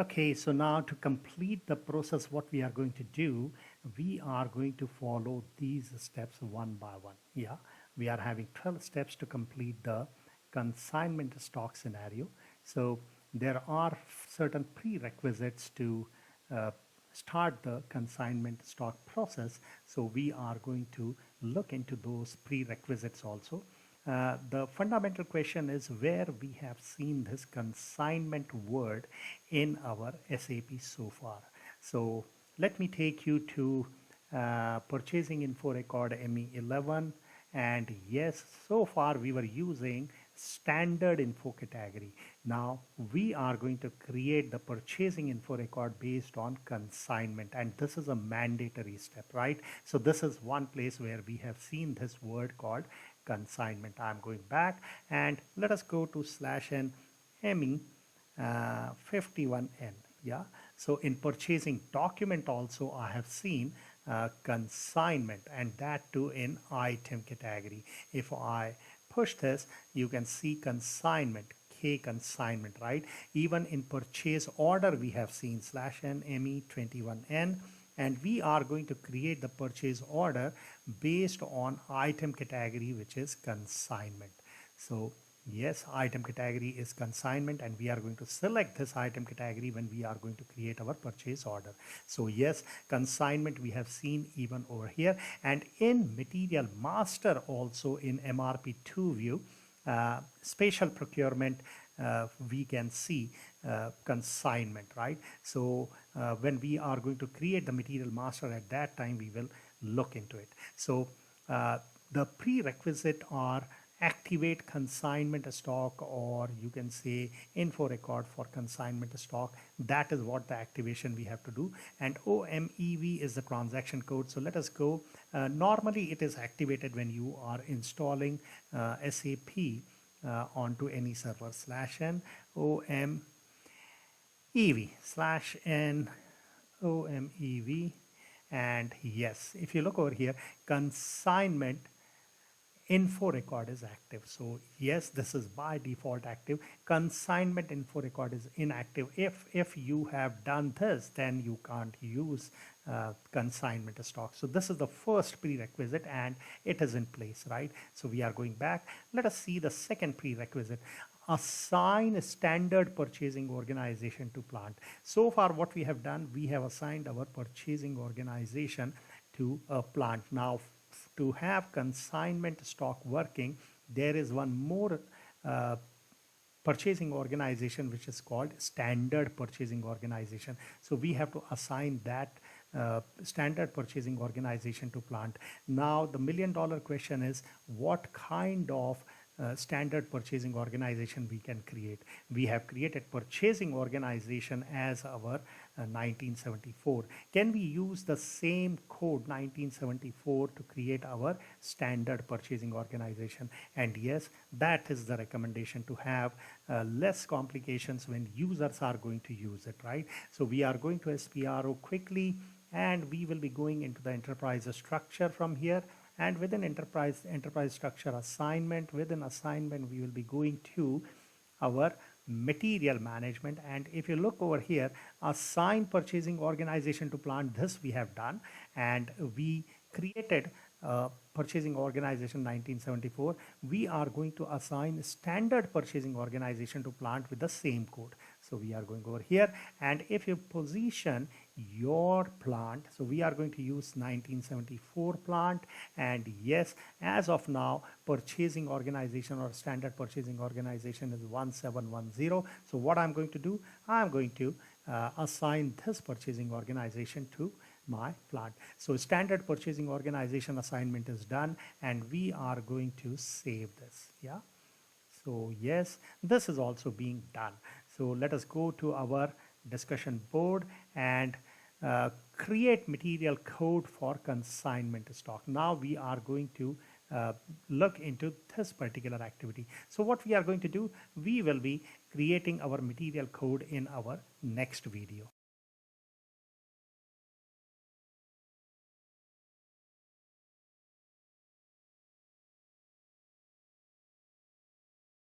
Okay, so now to complete the process, what we are going to do, we are going to follow these steps one by one. Yeah, we are having 12 steps to complete the consignment stock scenario. So there are certain prerequisites to uh, start the consignment stock process. So we are going to look into those prerequisites also. The fundamental question is where we have seen this consignment word in our SAP so far. So let me take you to purchasing info record ME11. And yes, so far we were using standard info category. Now we are going to create the purchasing info record based on consignment, and this is a mandatory step, right? So this is one place where we have seen this word called consignment. I'm going back and let us go to /n ME 51N. Yeah, so in purchasing document also I have seen consignment, and that too in item category. If I push this, you can see consignment, K consignment, right? Even in purchase order we have seen /n ME21N, and we are going to create the purchase order based on item category, which is consignment. So yes, item category is consignment, and we are going to select this item category when we are going to create our purchase order. So yes, consignment we have seen even over here, and in material master also in MRP2 view, spatial procurement, we can see consignment, right? So when we are going to create the material master, at that time we will look into it. So the prerequisite are activate consignment stock, or you can say info record for consignment stock. That is what the activation we have to do. And OMEV is the transaction code. So let us go. Normally it is activated when you are installing SAP onto any server. /n OMEV /n OMEV. And yes, if you look over here, consignment info record is active. So yes, this is by default active. Consignment info record is inactive. If you have done this, then you can't use consignment stock. So this is the first prerequisite, and it is in place, right? So we are going back. Let us see the second prerequisite. Assign standard purchasing organization to plant. So far what we have done, we have assigned our purchasing organization to a plant. Now to have consignment stock working, there is one more purchasing organization which is called standard purchasing organization. So we have to assign that standard purchasing organization to plant. Now the $1,000,000 question is, what kind of standard purchasing organization we can create? We have created purchasing organization as our 1974. Can we use the same code 1974 to create our standard purchasing organization? And yes, that is the recommendation, to have less complications when users are going to use it, right? So we are going to SPRO quickly, and we will be going into the enterprise structure from here. And within enterprise structure assignment, within assignment we will be going to our material management. And if you look over here, assign purchasing organization to plant, this we have done, and we created purchasing organization 1974. We are going to assign standard purchasing organization to plant with the same code. So we are going over here, and if you position your plant, so we are going to use 1974 plant. And yes, as of now, purchasing organization or standard purchasing organization is 1710. So what I'm going to do, I'm going to assign this purchasing organization to my plant. So standard purchasing organization assignment is done, and we are going to save this. Yeah. So yes, this is also being done. So let us go to our discussion board and create material code for consignment stock. Now we are going to look into this particular activity. So what we are going to do, we will be creating our material code in our next video.